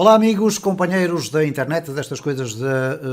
Olá amigos, companheiros da internet, destas coisas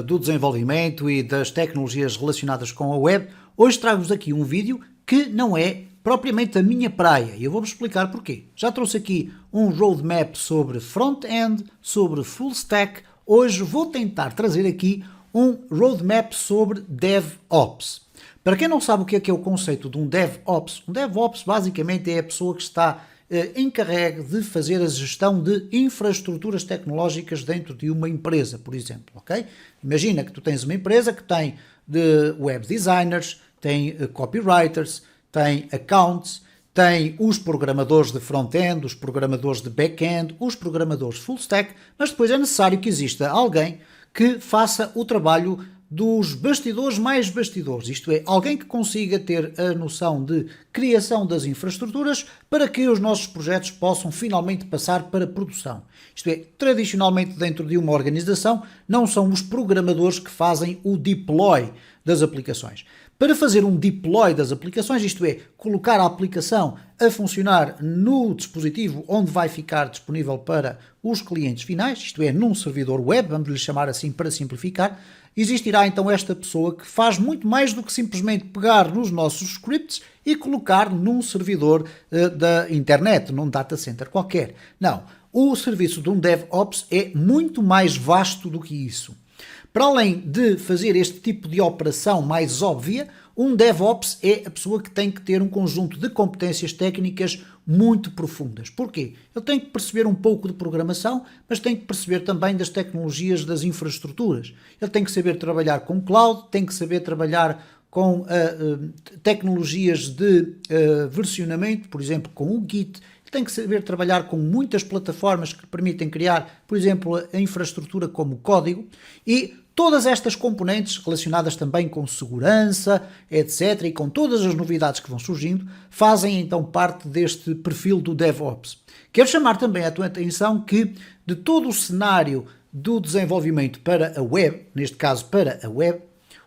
do desenvolvimento e das tecnologias relacionadas com a web. Hoje trago-vos aqui um vídeo que não é propriamente a minha praia e eu vou-vos explicar porquê. Já trouxe aqui um roadmap sobre front-end, sobre full stack. Hoje vou tentar trazer aqui um roadmap sobre DevOps. Para quem não sabe o que é o conceito de um DevOps basicamente é a pessoa que está encarregue de fazer a gestão de infraestruturas tecnológicas dentro de uma empresa, por exemplo, ok? Imagina que tu tens uma empresa que tem de web designers, tem copywriters, tem accounts, tem os programadores de front-end, os programadores de back-end, os programadores full stack, mas depois é necessário que exista alguém que faça o trabalho dos bastidores mais bastidores, isto é, alguém que consiga ter a noção de criação das infraestruturas para que os nossos projetos possam finalmente passar para produção. Isto é, tradicionalmente dentro de uma organização não são os programadores que fazem o deploy das aplicações. Para fazer um deploy das aplicações, isto é, colocar a aplicação a funcionar no dispositivo onde vai ficar disponível para os clientes finais, isto é, num servidor web, vamos lhe chamar assim para simplificar, existirá então esta pessoa que faz muito mais do que simplesmente pegar nos nossos scripts e colocar num servidor da internet, num data center qualquer. Não, o serviço de um DevOps é muito mais vasto do que isso. Para além de fazer este tipo de operação mais óbvia, um DevOps é a pessoa que tem que ter um conjunto de competências técnicas muito profundas. Porquê? Ele tem que perceber um pouco de programação, mas tem que perceber também das tecnologias das infraestruturas. Ele tem que saber trabalhar com cloud, tem que saber trabalhar com tecnologias de versionamento, por exemplo, com o Git. Tem que saber trabalhar com muitas plataformas que permitem criar, por exemplo, a infraestrutura como código e todas estas componentes relacionadas também com segurança, etc., e com todas as novidades que vão surgindo, fazem então parte deste perfil do DevOps. Quero chamar também a tua atenção que de todo o cenário do desenvolvimento para a web, neste caso para a web,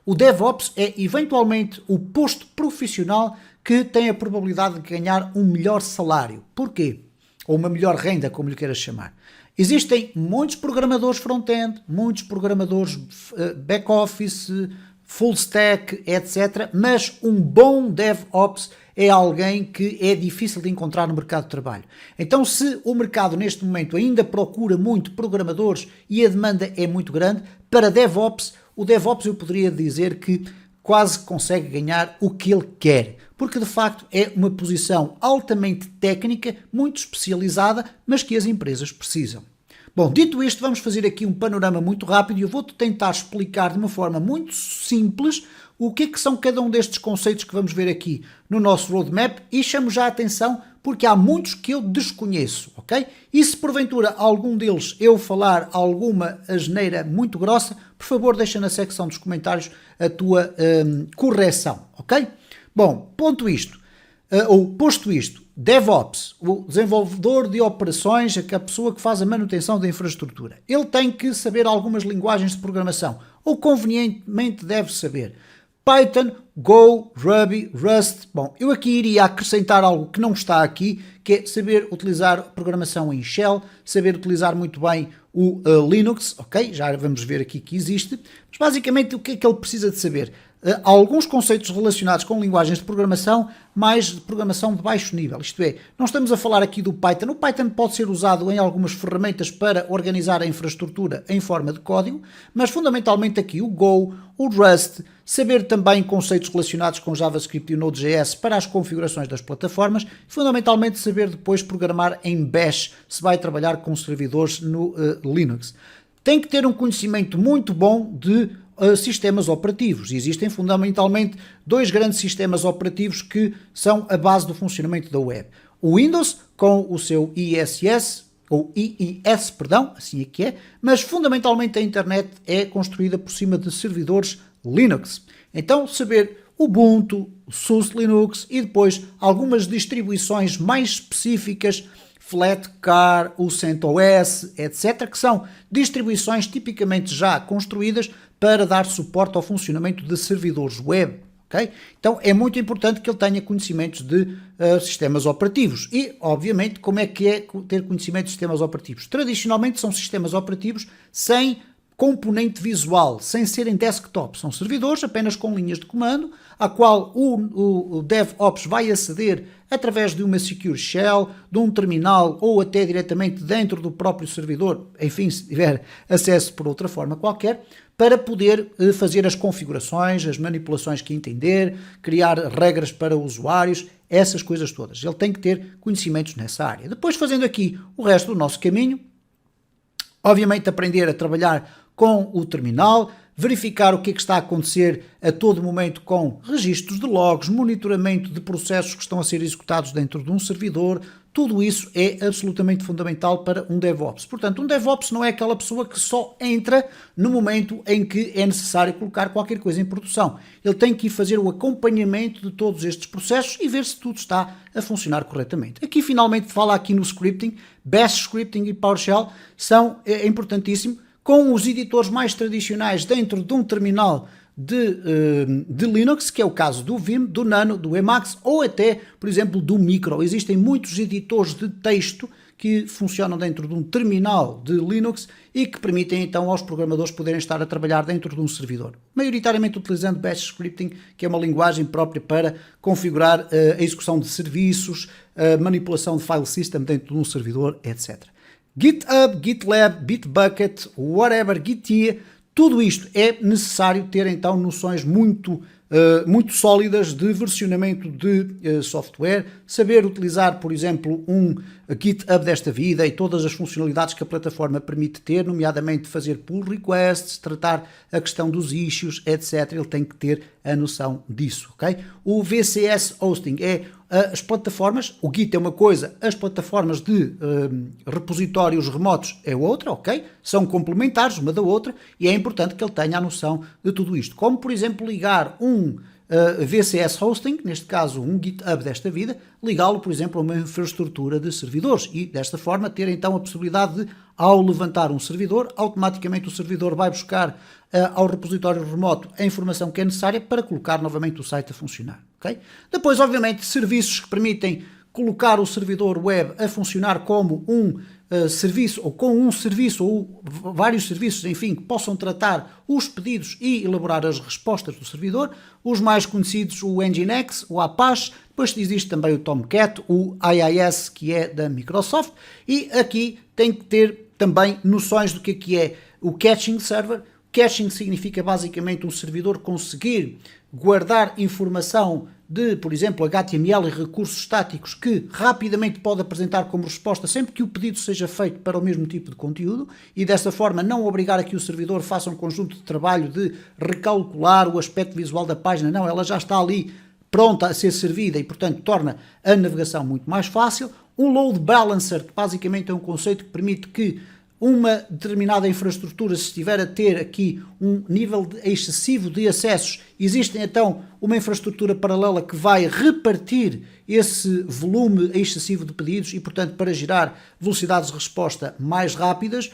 o DevOps é eventualmente o posto profissional que tem a probabilidade de ganhar um melhor salário. Porquê? Ou uma melhor renda, como lhe queiras chamar. Existem muitos programadores front-end, muitos programadores back-office, full stack, etc. Mas um bom DevOps é alguém que é difícil de encontrar no mercado de trabalho. Então, se o mercado neste momento ainda procura muito programadores e a demanda é muito grande, para DevOps, o DevOps eu poderia dizer que quase consegue ganhar o que ele quer, porque de facto é uma posição altamente técnica, muito especializada, mas que as empresas precisam. Bom, dito isto, vamos fazer aqui um panorama muito rápido e eu vou-te tentar explicar de uma forma muito simples o que é que são cada um destes conceitos que vamos ver aqui no nosso roadmap e chamo já a atenção porque há muitos que eu desconheço, ok? E se porventura algum deles eu falar alguma asneira muito grossa, por favor deixa na secção dos comentários a tua correção, ok? Bom, posto isto, DevOps, o desenvolvedor de operações, a pessoa que faz a manutenção da infraestrutura, ele tem que saber algumas linguagens de programação, ou convenientemente deve saber Python, Go, Ruby, Rust. Bom, eu aqui iria acrescentar algo que não está aqui, que é saber utilizar programação em Shell, saber utilizar muito bem o Linux, ok? Já vamos ver aqui que existe. Mas basicamente o que é que ele precisa de saber? Alguns conceitos relacionados com linguagens de programação, mais de programação de baixo nível, isto é, não estamos a falar aqui do Python. O Python pode ser usado em algumas ferramentas para organizar a infraestrutura em forma de código, mas fundamentalmente aqui o Go, o Rust, saber também conceitos relacionados com JavaScript e o Node.js para as configurações das plataformas, fundamentalmente saber depois programar em Bash, se vai trabalhar com servidores no Linux. Tem que ter um conhecimento muito bom de sistemas operativos. Existem fundamentalmente dois grandes sistemas operativos que são a base do funcionamento da web. O Windows com o seu IIS, ou IIS, perdão, assim é que é, mas fundamentalmente a internet é construída por cima de servidores Linux. Então saber Ubuntu, o SUSE Linux e depois algumas distribuições mais específicas, Flatcar, o CentOS, etc., que são distribuições tipicamente já construídas para dar suporte ao funcionamento de servidores web, ok? Então é muito importante que ele tenha conhecimentos de sistemas operativos. E, obviamente, como é que é ter conhecimento de sistemas operativos? Tradicionalmente são sistemas operativos sem componente visual, sem serem desktop. São servidores apenas com linhas de comando, a qual o DevOps vai aceder através de uma Secure Shell, de um terminal ou até diretamente dentro do próprio servidor, enfim, se tiver acesso por outra forma qualquer, para poder fazer as configurações, as manipulações que entender, criar regras para usuários, essas coisas todas. Ele tem que ter conhecimentos nessa área. Depois, fazendo aqui o resto do nosso caminho, obviamente aprender a trabalhar com o terminal, verificar o que é que está a acontecer a todo momento com registros de logs, monitoramento de processos que estão a ser executados dentro de um servidor, tudo isso é absolutamente fundamental para um DevOps. Portanto, um DevOps não é aquela pessoa que só entra no momento em que é necessário colocar qualquer coisa em produção. Ele tem que ir fazer o acompanhamento de todos estes processos e ver se tudo está a funcionar corretamente. Aqui, finalmente, fala aqui no scripting, Bash Scripting e PowerShell é importantíssimo, com os editores mais tradicionais dentro de um terminal de Linux, que é o caso do Vim, do Nano, do Emacs ou até, por exemplo, do Micro. Existem muitos editores de texto que funcionam dentro de um terminal de Linux e que permitem então aos programadores poderem estar a trabalhar dentro de um servidor, maioritariamente utilizando Bash Scripting, que é uma linguagem própria para configurar a execução de serviços, a manipulação de file system dentro de um servidor, etc. GitHub, GitLab, Bitbucket, whatever, Gitea, tudo isto é necessário ter então noções muito sólidas de versionamento de software, saber utilizar, por exemplo, um GitHub desta vida e todas as funcionalidades que a plataforma permite ter, nomeadamente fazer pull requests, tratar a questão dos issues, etc. Ele tem que ter a noção disso, ok? O VCS Hosting é as plataformas, o Git é uma coisa, as plataformas de repositórios remotos é outra, ok? São complementares uma da outra e é importante que ele tenha a noção de tudo isto. Como, por exemplo, ligar um VCS Hosting, neste caso um GitHub desta vida, ligá-lo, por exemplo, a uma infraestrutura de servidores e, desta forma, ter então a possibilidade de, ao levantar um servidor, automaticamente o servidor vai buscar ao repositório remoto a informação que é necessária para colocar novamente o site a funcionar. Okay? Depois, obviamente, serviços que permitem colocar o servidor web a funcionar como um serviço, ou com um serviço, ou vários serviços, enfim, que possam tratar os pedidos e elaborar as respostas do servidor. Os mais conhecidos, o Nginx, o Apache, depois existe também o Tomcat, o IIS, que é da Microsoft, e aqui tem que ter também noções do que é o Caching Server. Caching significa basicamente um servidor conseguir guardar informação de, por exemplo, HTML e recursos estáticos que rapidamente pode apresentar como resposta sempre que o pedido seja feito para o mesmo tipo de conteúdo e dessa forma não obrigar a que o servidor faça um conjunto de trabalho de recalcular o aspecto visual da página. Não, ela já está ali pronta a ser servida e, portanto, torna a navegação muito mais fácil. Um load balancer, que basicamente é um conceito que permite que uma determinada infraestrutura, se estiver a ter aqui um nível excessivo de acessos, existe então uma infraestrutura paralela que vai repartir esse volume excessivo de pedidos e, portanto, para gerar velocidades de resposta mais rápidas.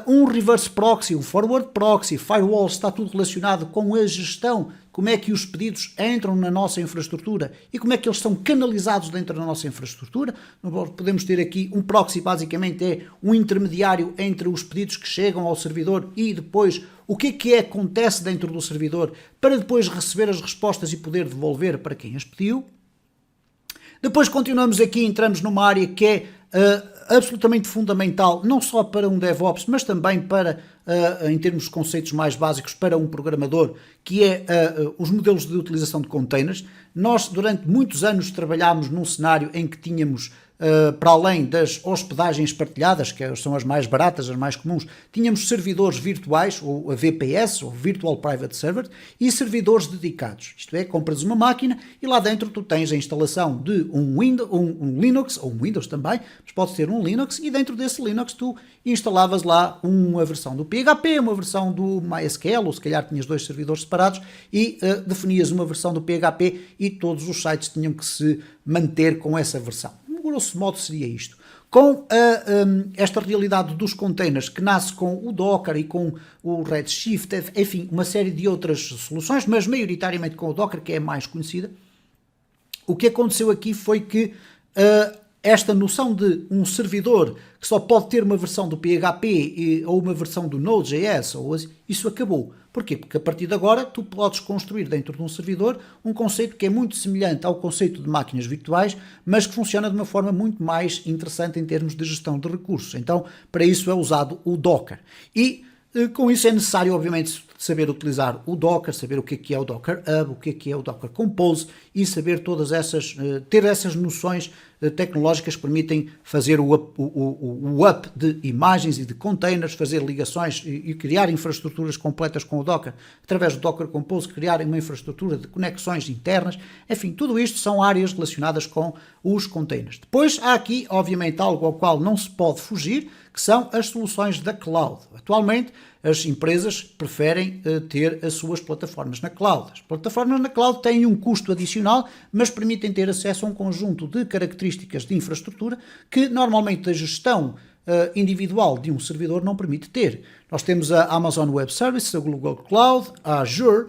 Um reverse proxy, um forward proxy, firewall, está tudo relacionado com a gestão, como é que os pedidos entram na nossa infraestrutura e como é que eles são canalizados dentro da nossa infraestrutura. Podemos ter aqui um proxy, basicamente é um intermediário entre os pedidos que chegam ao servidor e depois o que acontece dentro do servidor para depois receber as respostas e poder devolver para quem as pediu. Depois continuamos aqui, entramos numa área que é absolutamente fundamental, não só para um DevOps, mas também para, em termos de conceitos mais básicos, para um programador, que é os modelos de utilização de containers. Nós, durante muitos anos, trabalhámos num cenário em que tínhamos, para além das hospedagens partilhadas, que são as mais baratas, as mais comuns, tínhamos servidores virtuais, ou a VPS, ou Virtual Private Server, e servidores dedicados. Isto é, compras uma máquina e lá dentro tu tens a instalação de um Linux, ou um Windows também, mas pode ter um Linux, e dentro desse Linux tu instalavas lá uma versão do PHP, uma versão do MySQL, ou se calhar tinhas dois servidores separados, e definias uma versão do PHP e todos os sites tinham que se manter com essa versão. Grosso modo seria isto. Com esta realidade dos containers, que nasce com o Docker e com o Redshift, enfim, uma série de outras soluções, mas maioritariamente com o Docker, que é a mais conhecida, o que aconteceu aqui foi que esta noção de um servidor que só pode ter uma versão do PHP ou uma versão do Node.js, isso acabou. Porquê? Porque a partir de agora tu podes construir dentro de um servidor um conceito que é muito semelhante ao conceito de máquinas virtuais, mas que funciona de uma forma muito mais interessante em termos de gestão de recursos. Então, para isso é usado o Docker. E com isso é necessário, obviamente, saber utilizar o Docker, saber o que é o Docker Hub, o que é o Docker Compose e saber todas essas, ter essas noções tecnológicas que permitem fazer o up de imagens e de containers, fazer ligações e criar infraestruturas completas com o Docker, através do Docker Compose, criar uma infraestrutura de conexões internas, enfim, tudo isto são áreas relacionadas com os containers. Depois há aqui, obviamente, algo ao qual não se pode fugir, que são as soluções da cloud. Atualmente, as empresas preferem ter as suas plataformas na cloud. As plataformas na cloud têm um custo adicional, mas permitem ter acesso a um conjunto de características de infraestrutura que normalmente a gestão individual de um servidor não permite ter. Nós temos a Amazon Web Services, a Google Cloud, a Azure,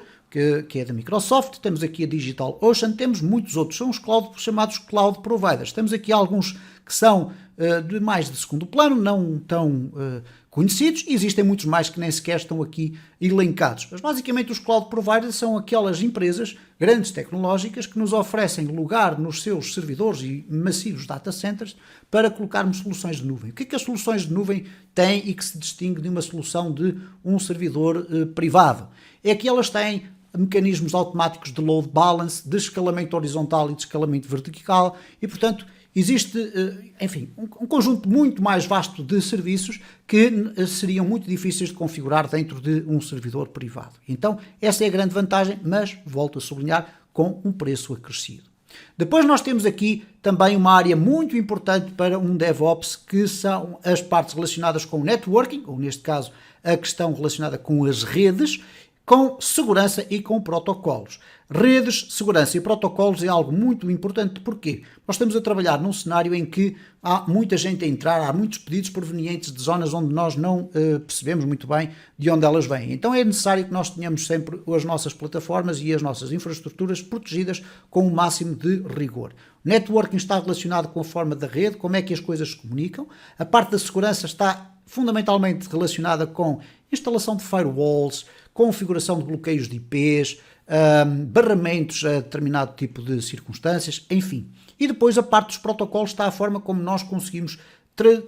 que é da Microsoft, temos aqui a DigitalOcean, temos muitos outros, são os chamados Cloud Providers. Temos aqui alguns que são mais de segundo plano, não tão conhecidos, e existem muitos mais que nem sequer estão aqui elencados. Mas basicamente os Cloud Providers são aquelas empresas grandes tecnológicas que nos oferecem lugar nos seus servidores e massivos data centers para colocarmos soluções de nuvem. O que é que as soluções de nuvem têm e que se distingue de uma solução de um servidor privado? É que elas têm mecanismos automáticos de load balance, de escalamento horizontal e de escalamento vertical e, portanto, existe, enfim, um conjunto muito mais vasto de serviços que seriam muito difíceis de configurar dentro de um servidor privado. Então, essa é a grande vantagem, mas, volto a sublinhar, com um preço acrescido. Depois nós temos aqui também uma área muito importante para um DevOps, que são as partes relacionadas com o networking, ou neste caso, a questão relacionada com as redes, com segurança e com protocolos. Redes, segurança e protocolos é algo muito importante. Porquê? Nós estamos a trabalhar num cenário em que há muita gente a entrar, há muitos pedidos provenientes de zonas onde nós não percebemos muito bem de onde elas vêm. Então é necessário que nós tenhamos sempre as nossas plataformas e as nossas infraestruturas protegidas com o máximo de rigor. O networking está relacionado com a forma da rede, como é que as coisas se comunicam. A parte da segurança está fundamentalmente relacionada com instalação de firewalls, configuração de bloqueios de IPs, barramentos a determinado tipo de circunstâncias, enfim. E depois a parte dos protocolos está a forma como nós conseguimos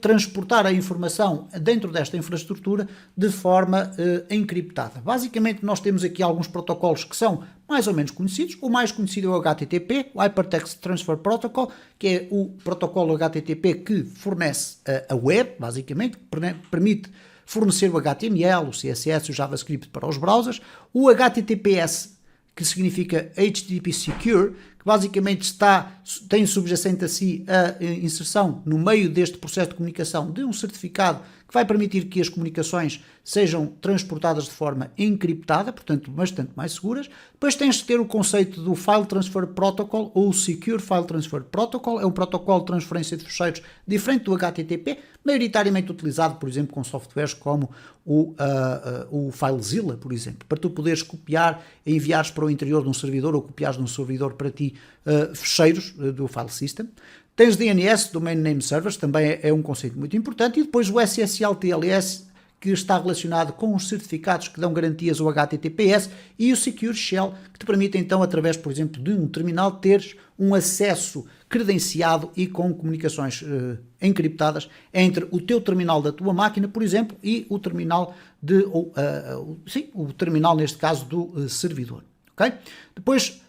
transportar a informação dentro desta infraestrutura de forma encriptada. Basicamente nós temos aqui alguns protocolos que são mais ou menos conhecidos. O mais conhecido é o HTTP, o Hypertext Transfer Protocol, que é o protocolo HTTP que fornece a web, basicamente, que permite fornecer o HTML, o CSS e o JavaScript para os browsers. O HTTPS, que significa HTTP Secure, que basicamente tem subjacente a si a inserção no meio deste processo de comunicação de um certificado que vai permitir que as comunicações sejam transportadas de forma encriptada, portanto bastante mais seguras. Depois tens de ter o conceito do File Transfer Protocol ou Secure File Transfer Protocol, é um protocolo de transferência de ficheiros diferente do HTTP, maioritariamente utilizado, por exemplo, com softwares como o FileZilla, por exemplo, para tu poderes copiar e enviares para o interior de um servidor ou copiares de um servidor para ti ficheiros do file system. Tens DNS, Domain Name Servers, também é um conceito muito importante, e depois o SSL-TLS, que está relacionado com os certificados que dão garantias ao HTTPS, e o Secure Shell, que te permite então, através, por exemplo, de um terminal, teres um acesso credenciado e com comunicações encriptadas entre o teu terminal da tua máquina, por exemplo, e o terminal o terminal, neste caso, do servidor. Okay? Depois,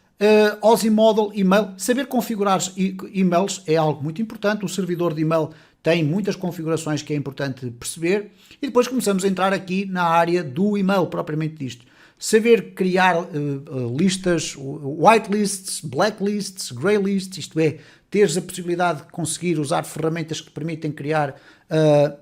OSI Model Email, saber configurar e-mails é algo muito importante. O servidor de e-mail tem muitas configurações que é importante perceber, e depois começamos a entrar aqui na área do e-mail propriamente disto. Saber criar listas, whitelists, blacklists, greylists, isto é, teres a possibilidade de conseguir usar ferramentas que permitem criar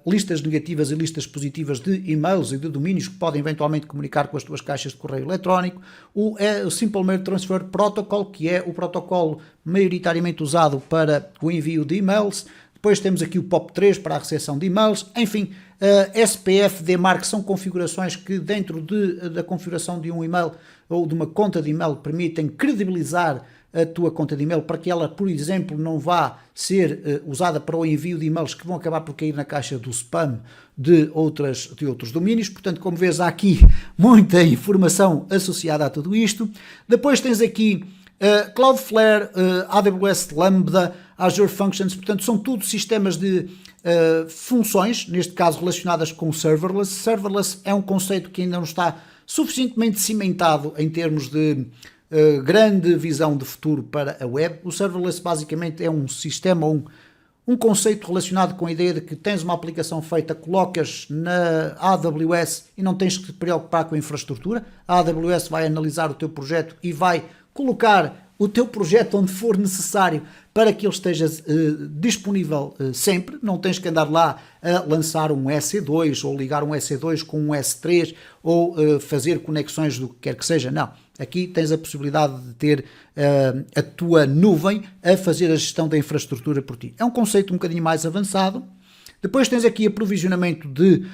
listas negativas e listas positivas de e-mails e de domínios que podem eventualmente comunicar com as tuas caixas de correio eletrónico. O Simple Mail Transfer Protocol, que é o protocolo maioritariamente usado para o envio de e-mails. Depois temos aqui o POP3 para a recepção de e-mails. Enfim, SPF, DMARC são configurações que dentro da configuração de um e-mail ou de uma conta de e-mail permitem credibilizar a tua conta de e-mail para que ela, por exemplo, não vá ser usada para o envio de e-mails que vão acabar por cair na caixa do spam de outros domínios. Portanto, como vês, há aqui muita informação associada a tudo isto. Depois tens aqui Cloudflare, AWS Lambda, Azure Functions, portanto são tudo sistemas de funções, neste caso relacionadas com o serverless. Serverless é um conceito que ainda não está suficientemente cimentado em termos de grande visão de futuro para a web. O serverless basicamente é um sistema, um conceito relacionado com a ideia de que tens uma aplicação feita, colocas na AWS e não tens que te preocupar com a infraestrutura. A AWS vai analisar o teu projeto e vai colocar o teu projeto onde for necessário para que ele esteja disponível sempre. Não tens que andar lá a lançar um EC2 ou ligar um EC2 com um S3 ou fazer conexões do que quer que seja. Não. Aqui tens a possibilidade de ter a tua nuvem a fazer a gestão da infraestrutura por ti. É um conceito um bocadinho mais avançado. Depois tens aqui aprovisionamento de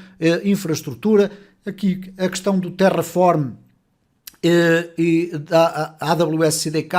infraestrutura. Aqui a questão do Terraform e da AWS CDK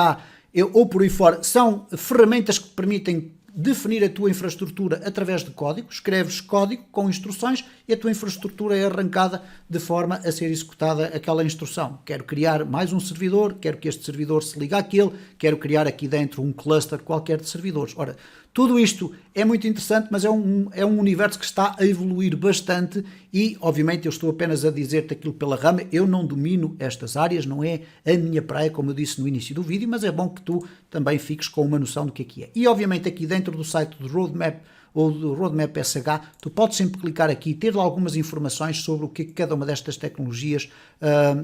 ou por aí fora, são ferramentas que permitem definir a tua infraestrutura através de código. Escreves código com instruções e a tua infraestrutura é arrancada de forma a ser executada aquela instrução. Quero criar mais um servidor, quero que este servidor se ligue àquele, quero criar aqui dentro um cluster qualquer de servidores. Ora, tudo isto é muito interessante, mas é um universo que está a evoluir bastante e, obviamente, eu estou apenas a dizer-te aquilo pela rama. Eu não domino estas áreas, não é a minha praia, como eu disse no início do vídeo, mas é bom que tu também fiques com uma noção do que é. E, obviamente, aqui dentro do site do Roadmap ou do Roadmap SH, tu podes sempre clicar aqui e ter algumas informações sobre o que cada uma destas tecnologias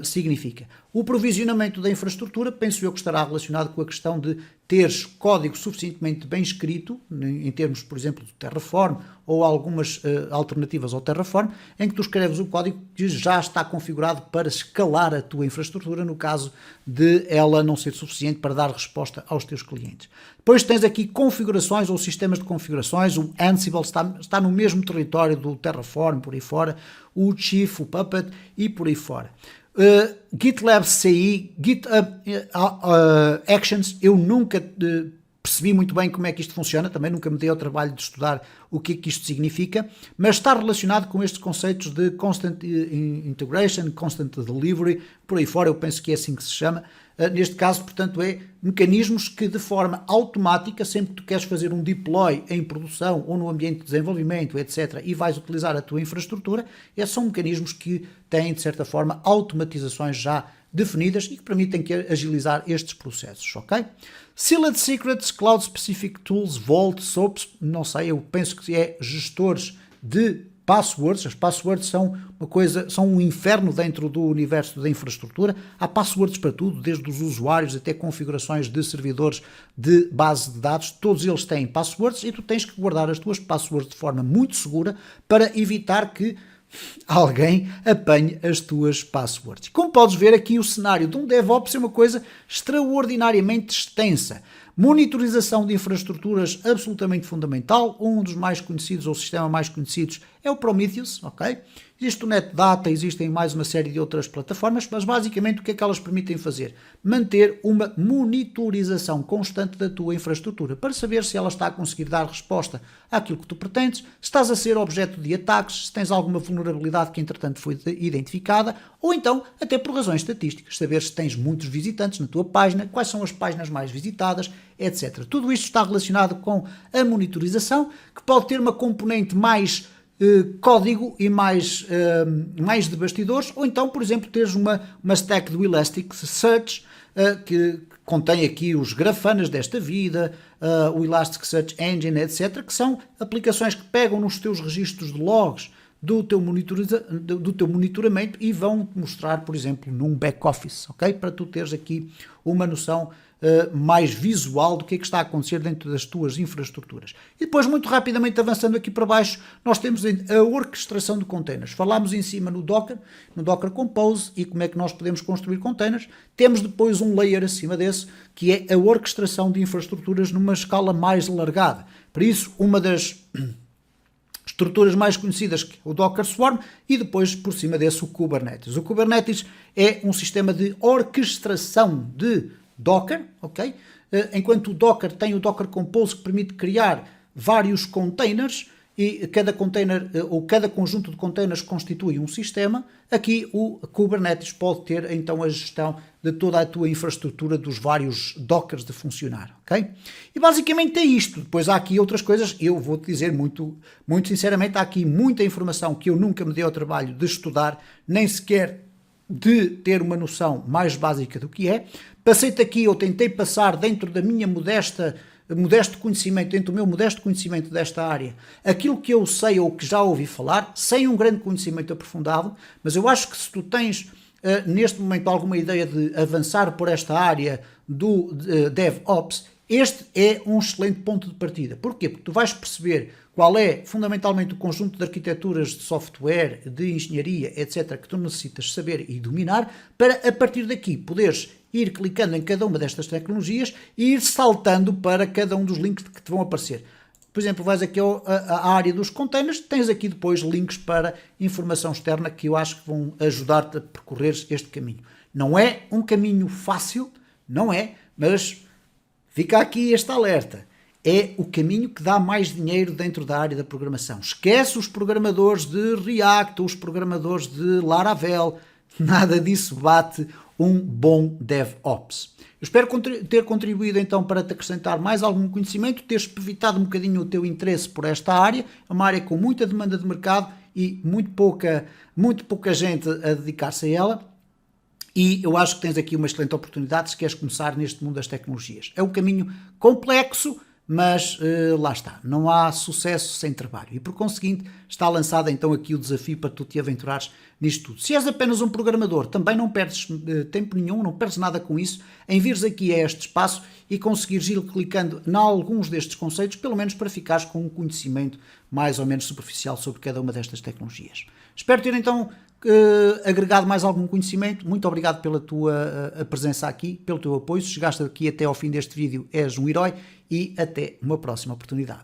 significa. O provisionamento da infraestrutura, penso eu que estará relacionado com a questão de teres código suficientemente bem escrito, em termos, por exemplo, do Terraform ou algumas alternativas ao Terraform, em que tu escreves o código que já está configurado para escalar a tua infraestrutura no caso de ela não ser suficiente para dar resposta aos teus clientes. Depois tens aqui configurações ou sistemas de configurações. O Ansible está no mesmo território do Terraform, por aí fora, o Chief, o Puppet e por aí fora. GitLab CI, GitHub Actions, eu nunca percebi muito bem como é que isto funciona, também nunca me dei ao trabalho de estudar o que é que isto significa, mas está relacionado com estes conceitos de Constant Integration, Constant Delivery, por aí fora, eu penso que é assim que se chama. Neste caso, portanto, é mecanismos que de forma automática, sempre que tu queres fazer um deploy em produção ou no ambiente de desenvolvimento, etc., e vais utilizar a tua infraestrutura, são mecanismos que têm, de certa forma, automatizações já definidas e que permitem agilizar estes processos, ok? Sealed Secrets, Cloud Specific Tools, Vault, SOAPs, não sei, eu penso que é gestores de passwords. As passwords são são um inferno dentro do universo da infraestrutura. Há passwords para tudo, desde os usuários até configurações de servidores de base de dados, todos eles têm passwords e tu tens que guardar as tuas passwords de forma muito segura para evitar que alguém apanhe as tuas passwords. Como podes ver aqui, o cenário de um DevOps é uma coisa extraordinariamente extensa. Monitorização de infraestruturas absolutamente fundamental. Um dos mais conhecidos, ou o sistema mais conhecidos, é o Prometheus, ok? Existe o NetData, existem mais uma série de outras plataformas, mas basicamente o que é que elas permitem fazer? Manter uma monitorização constante da tua infraestrutura, para saber se ela está a conseguir dar resposta àquilo que tu pretendes, se estás a ser objeto de ataques, se tens alguma vulnerabilidade que entretanto foi identificada, ou então até por razões estatísticas, saber se tens muitos visitantes na tua página, quais são as páginas mais visitadas, etc. Tudo isto está relacionado com a monitorização, que pode ter uma componente mais código e mais de bastidores, ou então, por exemplo, teres uma stack do Elasticsearch que contém aqui os Grafanas desta vida, o Elasticsearch Engine, etc., que são aplicações que pegam nos teus registros de logs do teu monitoramento e vão-te mostrar, por exemplo, num back-office, ok? Para tu teres aqui uma noção mais visual do que é que está a acontecer dentro das tuas infraestruturas. E depois, muito rapidamente, avançando aqui para baixo, nós temos a orquestração de containers. Falámos em cima no Docker Compose e como é que nós podemos construir containers. Temos depois um layer acima desse, que é a orquestração de infraestruturas numa escala mais alargada. Por isso, uma das estruturas mais conhecidas, que é o Docker Swarm, e depois, por cima desse, o Kubernetes. O Kubernetes é um sistema de orquestração de Docker, ok? Enquanto o Docker tem o Docker Compose, que permite criar vários containers, e cada container ou cada conjunto de containers constitui um sistema, aqui o Kubernetes pode ter então a gestão de toda a tua infraestrutura dos vários Dockers de funcionar, ok? E basicamente é isto. Depois há aqui outras coisas, eu vou-te dizer muito sinceramente, há aqui muita informação que eu nunca me dei ao trabalho de estudar, nem sequer de ter uma noção mais básica do que é. Passei-te aqui, eu tentei passar dentro da minha modesto conhecimento, dentro do meu modesto conhecimento desta área, aquilo que eu sei ou que já ouvi falar, sem um grande conhecimento aprofundado, mas eu acho que se tu tens neste momento alguma ideia de avançar por esta área do DevOps, este é um excelente ponto de partida. Porquê? Porque tu vais perceber qual é fundamentalmente o conjunto de arquiteturas de software, de engenharia, etc., que tu necessitas saber e dominar, para a partir daqui poderes ir clicando em cada uma destas tecnologias e ir saltando para cada um dos links que te vão aparecer. Por exemplo, vais aqui à área dos containers, tens aqui depois links para informação externa que eu acho que vão ajudar-te a percorrer este caminho. Não é um caminho fácil, não é, mas fica aqui este alerta. É o caminho que dá mais dinheiro dentro da área da programação. Esquece os programadores de React, os programadores de Laravel, nada disso bate um bom DevOps. Eu espero ter contribuído então para te acrescentar mais algum conhecimento, teres evitado um bocadinho o teu interesse por esta área, é uma área com muita demanda de mercado e muito pouca gente a dedicar-se a ela. E eu acho que tens aqui uma excelente oportunidade se queres começar neste mundo das tecnologias. É um caminho complexo, mas lá está, não há sucesso sem trabalho e por conseguinte está lançado então aqui o desafio para tu te aventurares nisto tudo. Se és apenas um programador, também não perdes tempo nenhum, não perdes nada com isso, em vires aqui a este espaço e conseguires ir clicando em alguns destes conceitos, pelo menos para ficares com um conhecimento mais ou menos superficial sobre cada uma destas tecnologias. Espero ter então agregado mais algum conhecimento. Muito obrigado pela tua presença aqui, pelo teu apoio. Se chegaste aqui até ao fim deste vídeo, és um herói e até uma próxima oportunidade.